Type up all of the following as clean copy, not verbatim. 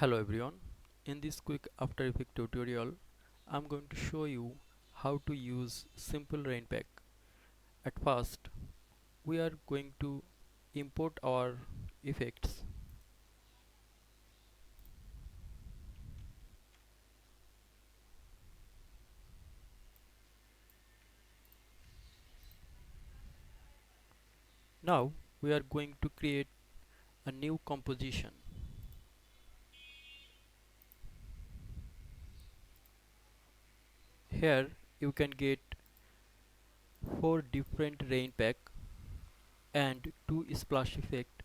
Hello everyone, in this quick After Effects tutorial I'm going to show you how to use simple rain pack. At first we are going to import our effects. Now we are going to create a new composition. Here you can get 4 different rain pack and 2 splash effect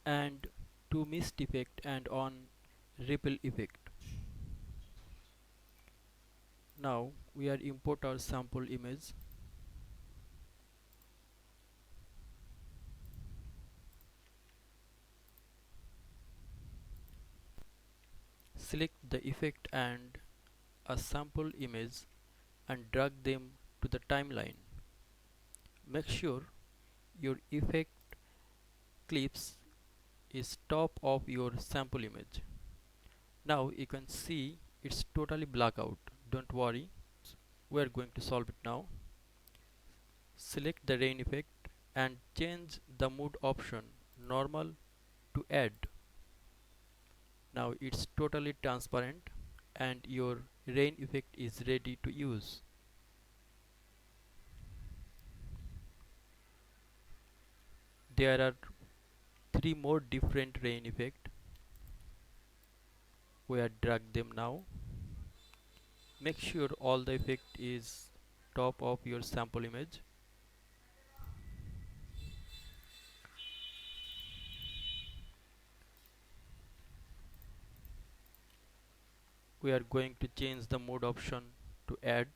and 2 mist effect and on ripple effect. Now we are import our sample image. Select the effect and a sample image and drag them to the timeline. Make sure your effect clips is top of your sample image. Now you can see it's totally black out. Don't worry, we are going to solve it now. Select the rain effect and change the mode option normal to add. Now it's totally transparent and your rain effect is ready to use. There are 3 more different rain effect. We are drag them now. Make sure all the effect is top of your sample image. We are going to change the mode option to add.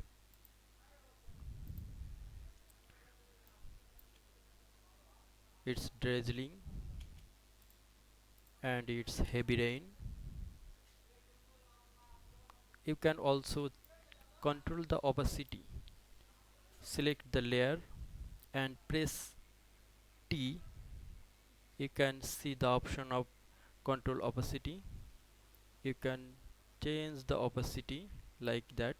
It's drizzling and it's heavy rain. You can also control the opacity. Select the layer and press T. You can see the option of control opacity. You can change the opacity like that.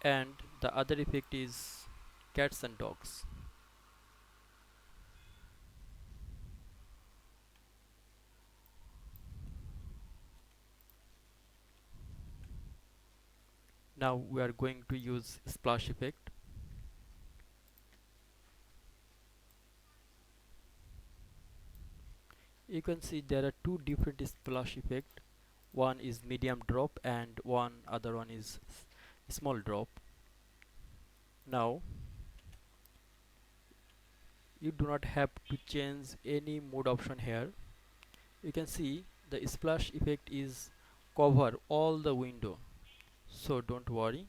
And the other effect is cats and dogs. Now we are going to use splash effect. You can see there are two different splash effect. One is medium drop and one other one is small drop. Now you do not have to change any mode option here. You can see the splash effect is cover all the window, so don't worry.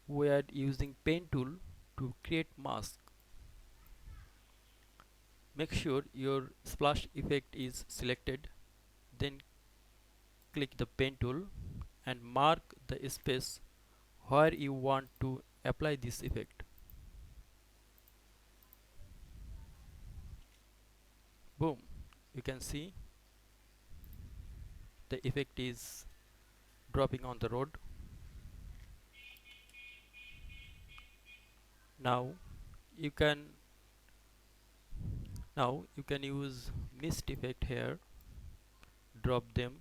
We are using pen tool to create mask. Make sure your splash effect is selected, then click the pen tool and mark the space where you want to apply this effect. Boom, you can see the effect is dropping on the road. Now you can use mist effect here. Drop them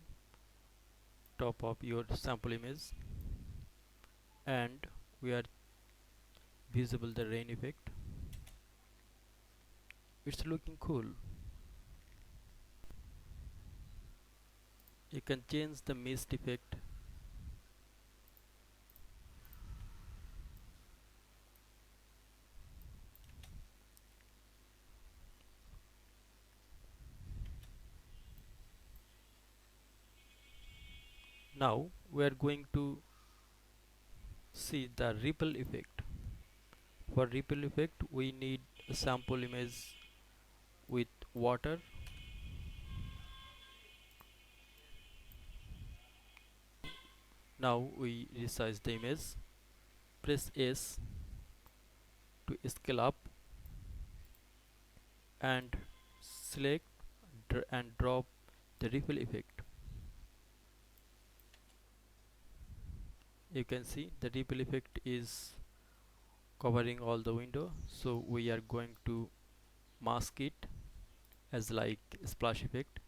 top of your sample image and we are visible the rain effect. It's looking cool. You can change the mist effect. Now we are going to see the ripple effect. For ripple effect we need a sample image with water. Now we resize the image. Press S to scale up. and select and drop the ripple effect. You can see the ripple effect is covering all the window, so we are going to mask it as like splash effect.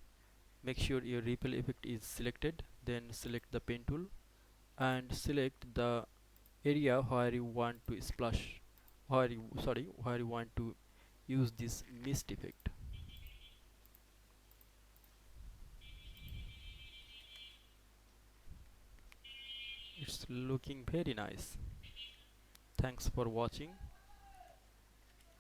Make sure your ripple effect is selected, then select the pen tool and select the area where you want to splash, where you want to use this mist effect. It's looking very nice. Thanks for watching.